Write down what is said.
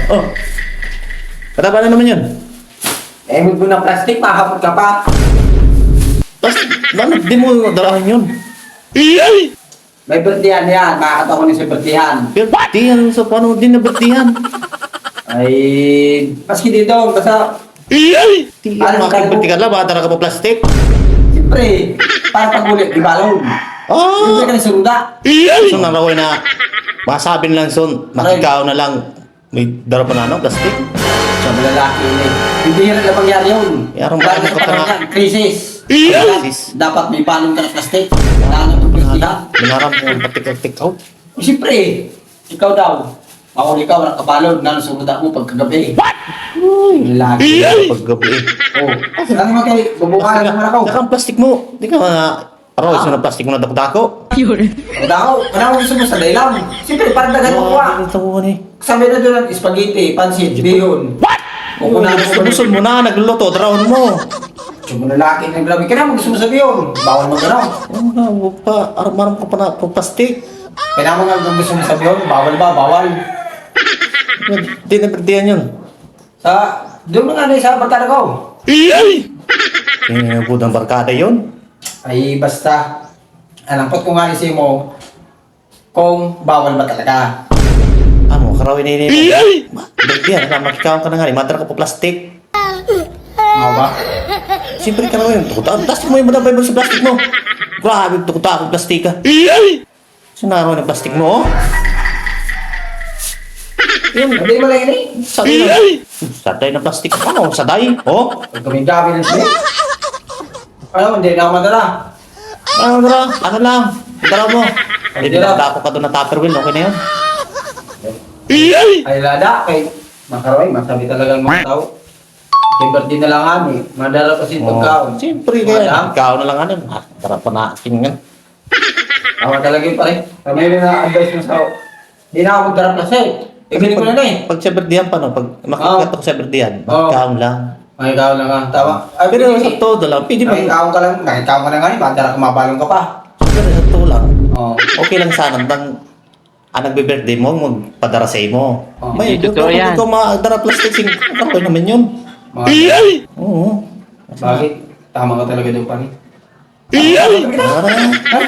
Oh, pataba na naman yun. Huwag mo ng plastic, makakapot ka pa. Plastic, bakit di mo dalahan yun? May bertihan yan, makakatawa ko na sa bertihan. Bertihan, so paano din na bertihan? Ay, maski dito, basta, Ano makakabati ka lang, baka talaga mo plastic? siyempre, para pagulit, di balon. Oh! Siyempre ka na suruda. So naraway na, masabi na lang son, makikaw na lang, may dara pa na ano, plastic? Sa malalaki yun eh. Hindi yan na pangyari yun. Yarong Lalo bakit sa ka pa panahon na- yan, krisis. Krisis. Dapat may balon ka na plastic. Wala na itong bertihan. Binaram mo yung patik-tik out. Siyempre, ikaw daw. Ako ikaw, walang kabalon, nanusuruda mo pagkagabi. Lalaki. Paggabi eh. Oh, saan naman kayo? Bubukalan naman ako. Saka ang plastic mo, di ka araw, isa na plastic mo na dako-dako. Wala ako gusto mo sa daylam. Siyempre, parang dagan mo kuha. Ito ko ni. Sabi na doon, spaghetti, pansit, bihon. O kung Gusto mo na, nagluluto, drawn mo. Gusto mo lalaki ng grabe ka na, gusto mo sa bihon. Bawal mo gano'n. Oh, pa, aram-aram ka pa na, plastic. Kaya naman nga gusto mo sa bihon, bawal ba? Bawal. Di na bertihan yun. Doon mo nga na sa barkada ko. Budang barkada yun. Ay, basta. Alampot ko nga rin sa'yo mo kung bawal ba talaga. Ano, karawin na yun. Bertihan, makikaw ka na nga, matara ka po plastic. Ano ba? Siyempre karawin, plastic mo yung manabay mo sa plastic mo. Grabe, tukuta akong plastic ka. Sinaraw ng plastic mo, oh. Hindi mo lang yun eh. Saday ng plastic. Ano? Saday? Oh? Pag gabi ng snake. Ano, hindi na ako madala. Ano dara? Ano lang? Dara mo. Hindi na dako ka doon na Tupperware. Okay na yun. Ay, lada, kay makaroy, masabi talagang mga tao. Timber din na lang kami. Madala kasi pagkaon. Siyempre kaya. Ikaw na lang ano. Tara pa na tingnan. Ako talaga yun pare. Kami rin na-advise mo sa ako. Hindi na ako magdarap na sa'yo. Ibili ko na na eh. Pag sa birdihan pa no, pag makikita ko sa birdihan, Oo. ikaw lang. Ay, ikaw na nga. Tama. Ay, Pero pwede sa eh. todo lang, pwede mo. Ay, ikaw ka lang. Kahit ikaw ka na nga eh. Madala ka mabalong ka pa. Pero sa todo lang. Oo. Okay lang sana bang nagbe-birthday mo, magpadara sa mo. Oo. May, Totoo kung yan. ikaw madara plastic, karoy naman yun. Mga Oo. Bakit? Tama ka talaga doon pare. Tara. Ha?